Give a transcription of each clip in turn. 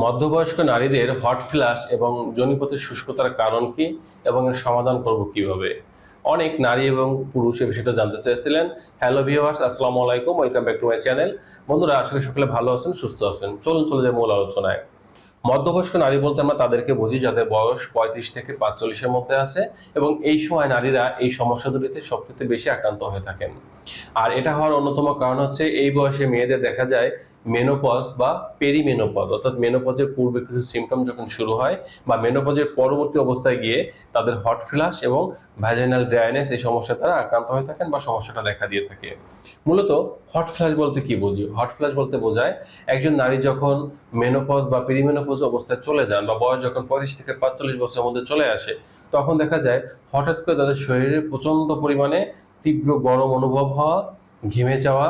মধ্যবয়স্ক নারীদের hot flash এবং যোনিপথের শুষ্কতার কারণ কি এবং এর সমাধান করব কিভাবে? অনেক নারী এবং পুরুষ এই বিষয়টা জানতে চেয়েছিলেন। হ্যালো ভিউয়ার্স, আসসালামু আলাইকুম, welcome back to my channel. বন্ধুরা, আশা করি সকলে ভালো আছেন, সুস্থ আছেন। চলুন চলে যাই মূল আলোচনায়। মধ্যবয়স্ক নারী বলতে আমরা তাদেরকে বুঝি যাদের বয়স 35 থেকে 45-এর মধ্যে আছে এবং এই সময় নারীরা এই সমস্যা দুটিতে সবচেয়ে বেশি আক্রান্ত হয়ে থাকেন। আর এটা হওয়ার অন্যতম কারণ হচ্ছে এই বয়সে মেয়েদের দেখা যায় মেনোপজ বা পেরিমেনোপজ, অর্থাৎ মেনোপজের পূর্বে কিছু সিমটম যখন শুরু হয় বা মেনোপজের পরবর্তী অবস্থায় গিয়ে তাদের হট ফ্ল্যাশ এবং ভ্যাজাইনাল ড্রাইনেস এই সমস্যা তারা আক্রান্ত হয়ে থাকেন বা সমস্যাটা দেখা দিয়ে থাকে। মূলত হট ফ্ল্যাশ বলতে কি বুঝি? হট ফ্ল্যাশ বলতে বোঝায় একজন নারী যখন মেনোপজ বা পেরিমেনোপজ অবস্থায় চলে যান বা বয়স যখন 35 থেকে 45 বছরের মধ্যে চলে আসে, তখন দেখা যায় হঠাৎ করে তাদের শরীরে প্রচন্ড পরিমাণে তীব্র গরম অনুভব হওয়া, ঘেমে যাওয়া,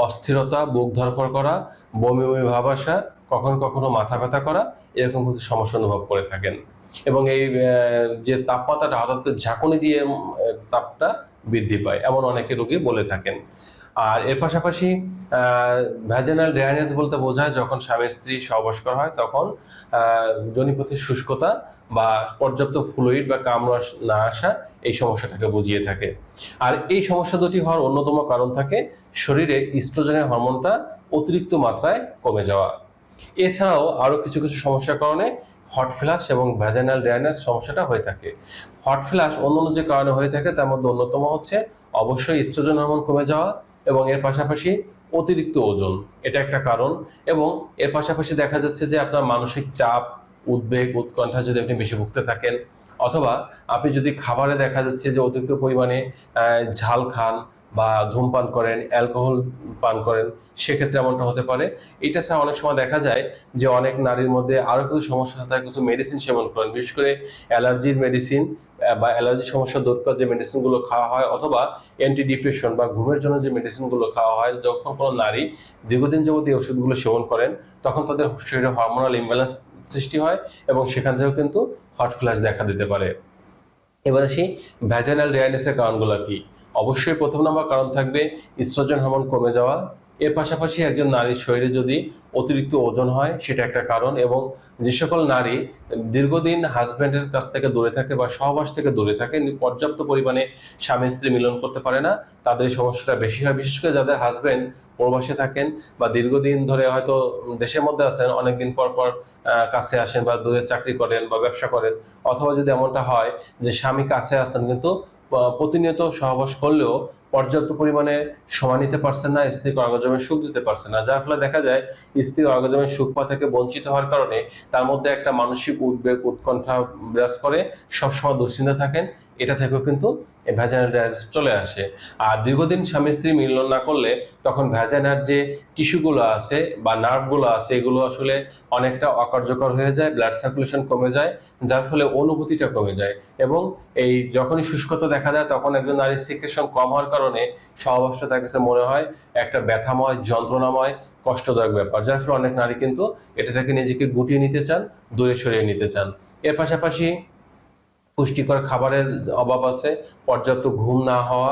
অস্থিরতা, বুক ধড়ফড় করা, বমি বমি ভাব আসা, কখনো কখনো মাথা ব্যথা করা, এরকম কিছু সমস্যা অনুভব করে থাকেন। এবং এই যে তাপমাত্রাটা হঠাৎ করে ঝাঁকুনি দিয়ে তাপটা বৃদ্ধি পায়, এমন অনেকে রোগী বলে থাকেন। আর এর পাশাপাশি ভ্যাজাইনাল ড্রাইনেজ বলতে বোঝায় যখন স্বামী স্ত্রী সহবাস করা হয় তখন যোনিপথের শুষ্কতা বা পর্যাপ্ত ফ্লুইড বা কামরস না আসা, এই সমস্যাটাকে বুঝিয়ে থাকে। আর এই সমস্যা দুটি হওয়ার অন্যতম কারণ থাকে শরীরে ইস্ট্রোজেনের হরমোনটা অতিরিক্ত মাত্রায় কমে যাওয়া। এছাড়াও আরো কিছু কিছু সমস্যার কারণে হট ফ্ল্যাশ এবং ভ্যাজাইনাল ড্রাইনেস সমস্যাটা হয়ে থাকে। হট ফ্ল্যাশ অন্যান্য যে কারণে হয়ে থাকে তার মধ্যে অন্যতম হচ্ছে অবশ্যই ইস্ট্রোজেন হরমোন কমে যাওয়া এবং এর পাশাপাশি অতিরিক্ত ওজন, এটা একটা কারণ। এবং এর পাশাপাশি দেখা যাচ্ছে যে আপনার মানসিক চাপ, উদ্বেগ, উৎকণ্ঠা যদি আপনি বেশি ভুগতে থাকেন, অথবা আপনি যদি খাবারে দেখা যাচ্ছে যে অতিরিক্ত পরিমাণে ঝাল খান বা ধূমপান করেন, অ্যালকোহল পান করেন, সেক্ষেত্রে এমনটা হতে পারে। এটা ছাড়া অনেক সময় দেখা যায় যে অনেক নারীর মধ্যে আরো কিছু সমস্যা থাকে, কিছু মেডিসিন সেবন করেন, বিশেষ করে অ্যালার্জির মেডিসিন বা অ্যালার্জি সমস্যা দূর করার যে মেডিসিনগুলো খাওয়া হয়, অথবা অ্যান্টি ডিপ্রেশন বা ঘুমের জন্য যে মেডিসিনগুলো খাওয়া হয়। যখন কোনো নারী দীর্ঘদিন যাবত এই ওষুধগুলো সেবন করেন তখন তাদের শরীরে হরমোনাল ইমব্যালেন্স সৃষ্টি হয় এবং সেখান থেকেও কিন্তু হট ফ্ল্যাশ দেখা দিতে পারে। এবার আসি ভ্যাজাইনাল ড্রাইনেসের কারণগুলো কি। অবশ্যই প্রথম নম্বর কারণ থাকবে ইস্ট্রোজেন হরমোন কমে যাওয়া। এর পাশাপাশি একজন নারীর শরীরে যদি অতিরিক্ত ওজন হয়, সেটা একটা কারণ। এবং যে সকল নারী দীর্ঘদিন হাজব্যান্ডের কাছ থেকে দূরে থাকে বা সহবাস থেকে দূরে থাকে, পর্যাপ্ত পরিমাণে স্বামী স্ত্রী মিলন করতে পারে না, তাদের এই সমস্যাটা বেশি হয়। বিশেষ করে যাদের হাজব্যান্ড প্রবাসে থাকেন বা দীর্ঘদিন ধরে হয়তো দেশের মধ্যে আছেন, অনেকদিন পর পর কাছে আসেন বা দূরে চাকরি করেন বা ব্যবসা করেন, অথবা যদি এমনটা হয় যে স্বামী কাছে আছেন কিন্তু প্রতিনিয়ত সহবাস করলেও পর্যাপ্ত পরিমাণে সময় নিতে পারছেন না, স্ত্রীকে অর্গাজমের সুখ দিতে পারছেন না, যার ফলে দেখা যায় স্ত্রী অর্গাজমের সুখ পাওয়া থেকে বঞ্চিত হওয়ার কারণে তার মধ্যে একটা মানসিক উদ্বেগ, উৎকণ্ঠা বিরাজ করে, সবসময় দুশ্চিন্তা থাকেন। এটা থেকেও কিন্তু ভ্যাজাইনাল ড্রাইনেস চলে আসে। আর দীর্ঘদিন স্বামী স্ত্রী মিলন না করলে তখন ভ্যাজাইনার যে টিস্যুগুলো আছে বা নার্ভগুলো আছে, এগুলো আসলে অনেকটা অকার্যকর হয়ে যায়, ব্লাড সার্কুলেশন কমে যায়, যার ফলে অনুভূতিটা কমে যায়। এবং এই যখনই শুষ্কতা দেখা যায় তখন একজন নারীর সিক্রেশন কম হওয়ার কারণে সহবাসটা তার কাছে মনে হয় একটা ব্যথাময়, যন্ত্রণাময়, কষ্টদায়ক ব্যাপার, যার ফলে অনেক নারী কিন্তু এটা থেকে নিজেকে গুটিয়ে নিতে চান, দূরে সরিয়ে নিতে চান। এর পাশাপাশি পুষ্টিকর খাবারের অভাব আছে, পর্যাপ্ত ঘুম না হওয়া,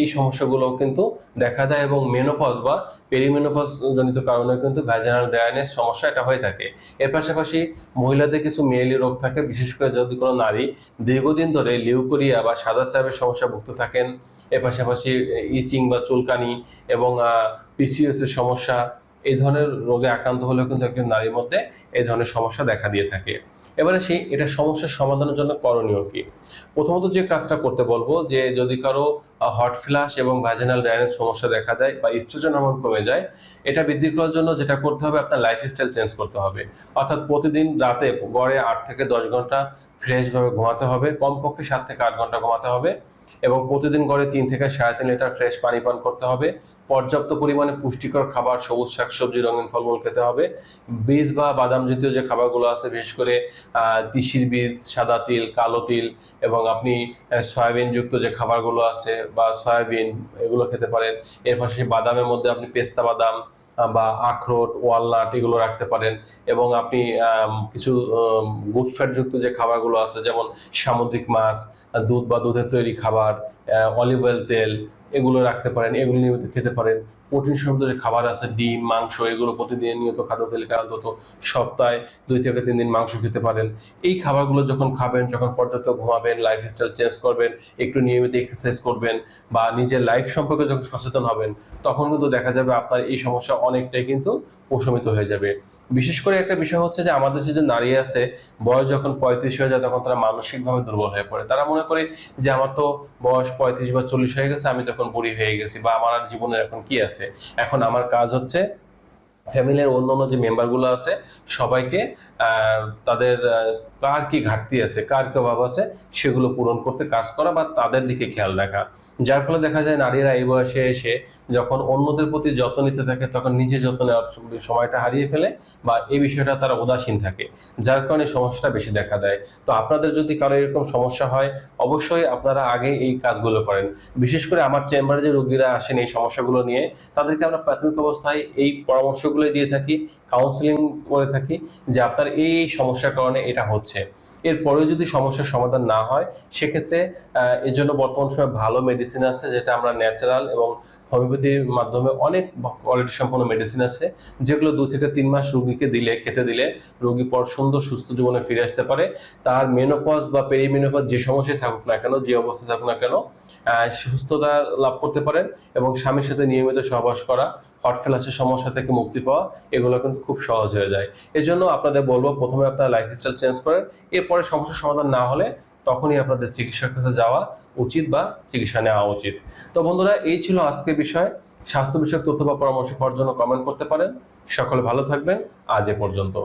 এই সমস্যাগুলো কিন্তু দেখা দেয়। এবং মেনোপজ বা পেরিমেনোপজ জনিত কারণে কিন্তু ভ্যাজাইনাল ড্রাইনেস সমস্যা এটা হয়ে থাকে। এর পাশাপাশি মহিলাদের কিছু মেয়েলি রোগ থাকে, বিশেষ করে যদি কোনো নারী দীর্ঘদিন ধরে লিউকোরিয়া বা সাদা স্রাবের সমস্যা ভুগতে থাকেন। এর পাশাপাশি ইচিং বা চুলকানি এবং পিসিওএস এর সমস্যা, এই ধরনের রোগে আক্রান্ত হলেও কিন্তু একজন নারীর মধ্যে এই ধরনের সমস্যা দেখা দিয়ে থাকে। এবারে সেই এটা সমস্যার সমাধানের জন্য করণীয় কি? প্রথমত যে কাজটা করতে বলবো যে যদি কারো হট ফ্ল্যাশ এবং ভ্যাজাইনাল ড্রাইনেস সমস্যা দেখা দেয় বা ইস্ট্রোজেন হরমোন কমে যায়, এটা বৃদ্ধি করার জন্য যেটা করতে হবে, আপনার লাইফস্টাইল চেঞ্জ করতে হবে। অর্থাৎ প্রতিদিন রাতে গড়ে 8 থেকে 10 ঘন্টা ফ্রেশ ভাবে ঘুমাতে হবে, কমপক্ষে 7 থেকে 8 ঘন্টা ঘুমাতে হবে। এবং প্রতিদিন গড়ে 3 থেকে 3.5 লিটার ফ্রেশ পানি পান করতে হবে। পর্যাপ্ত পরিমাণে পুষ্টিকর খাবার, সবুজ শাকসবজি, রঙিন ফলমূল খেতে হবে। বীজ বা বাদাম জাতীয় যে খাবারগুলো আছে, বিশেষ করে তিসির বীজ, সাদা তিল, কালো তিল, এবং আপনি সয়াবিন যুক্ত যে খাবারগুলো আছে বা সয়াবিন, এগুলো খেতে পারেন। এর পাশাপাশি বাদামের মধ্যে আপনি পেস্তা বাদাম বা আখরোট, ওয়ালনাট এগুলো রাখতে পারেন। এবং আপনি কিছু গুড ফ্যাট যুক্ত যে খাবারগুলো আছে, যেমন সামুদ্রিক মাছ, দুধ বা দুধের তৈরি খাবার, অলিভ অয়েল তেল, এগুলো রাখতে পারেন, এগুলো নিয়মিত খেতে পারেন। প্রোটিন সমৃদ্ধ যে খাবার আছে, ডিম, মাংস, এগুলো প্রতিনিয়ত খাদ্য তালিকায় অন্তত সপ্তাহে 2 থেকে 3 দিন মাংস খেতে পারেন। এই খাবারগুলো যখন খাবেন, যখন পর্যাপ্ত ঘুমাবেন, লাইফস্টাইল চেঞ্জ করবেন, একটু নিয়মিত এক্সারসাইজ করবেন বা নিজের লাইফ সম্পর্কে যখন সচেতন হবেন, তখন কিন্তু দেখা যাবে আপনার এই সমস্যা অনেকটাই কিন্তু প্রশমিত হয়ে যাবে। বিশেষ করে একটা বিষয় হচ্ছে যে আমাদের দেশে যে নারী আছে, বয়স যখন 35 হয়ে যায় তখন তারা মানসিকভাবে দুর্বল হয়ে পড়ে। তারা মনে করে যে আমার তো বয়স 35 বা 40 হয়ে গেছে, আমি তখন বুড়ি হয়ে গেছি, বা আমার আর জীবনের এখন কি আছে, এখন আমার কাজ হচ্ছে ফ্যামিলির অন্যান্য যে মেম্বারগুলো আছে সবাইকে তাদের কার কি ঘাটতি আছে, কার কি অভাব আছে, সেগুলো পূরণ করতে কাজ করা বা তাদের দিকে খেয়াল রাখা। যার ফলে দেখা যায় নারীরা এই বয়সে এসে যখন অন্যদের প্রতি যত্ন নিতে থাকে তখন নিজে যত্ন নেওয়ার সময়টা হারিয়ে ফেলে বা এই বিষয়টা তারা উদাসীন থাকে, যার কারণে সমস্যাটা বেশি দেখা দেয়। তো আপনাদের যদি কারো এরকম সমস্যা হয়, অবশ্যই আপনারা আগে এই কাজগুলো করেন। বিশেষ করে আমার চেম্বারে যে রোগীরা আসেন এই সমস্যাগুলো নিয়ে, তাদেরকে আমরা প্রাথমিক অবস্থায় এই পরামর্শগুলো দিয়ে থাকি, কাউন্সিলিং করে থাকি যে আপনার এই সমস্যার কারণে এটা হচ্ছে। এরপরে যদি সমস্যার সমাধান না হয়, সেক্ষেত্রে এর জন্য বর্তমান সময়ে ভালো মেডিসিন আছে, যেটা আমরা ন্যাচারাল এবং হোমিওপ্যাথির মাধ্যমে অনেক কোয়ালিটি সম্পন্ন মেডিসিন আছে, যেগুলো 2 থেকে 3 মাস রোগীকে খেতে দিলে রোগী পর সুন্দর সুস্থ জীবনে ফিরে আসতে পারে। তার মেনোপজ বা পেরিমেনোপজ যে সমস্যায় থাকুক না কেন, যে অবস্থায় থাকুক না কেন, সুস্থতা লাভ করতে পারেন এবং স্বামীর সাথে নিয়মিত সহবাস করা, হট ফ্ল্যাশের সমস্যা থেকে মুক্তি পাওয়া, এগুলো কিন্তু খুব সহজ হয়ে যায়। এজন্য আপনাদের বলবো, প্রথমে আপনার লাইফস্টাইল চেঞ্জ করেন, এরপরে সমস্যার সমাধান না হলে তখনই আপনাদের চিকিৎসকের কাছে যাওয়া উচিত বা চিকিৎসা নেওয়া উচিত। তো বন্ধুরা, এই ছিল আজকের বিষয়। স্বাস্থ্য বিষয়ক তথ্য বা পরামর্শ পাওয়ার জন্য কমেন্ট করতে পারেন। সকলে ভালো থাকবেন। আজ এ পর্যন্ত।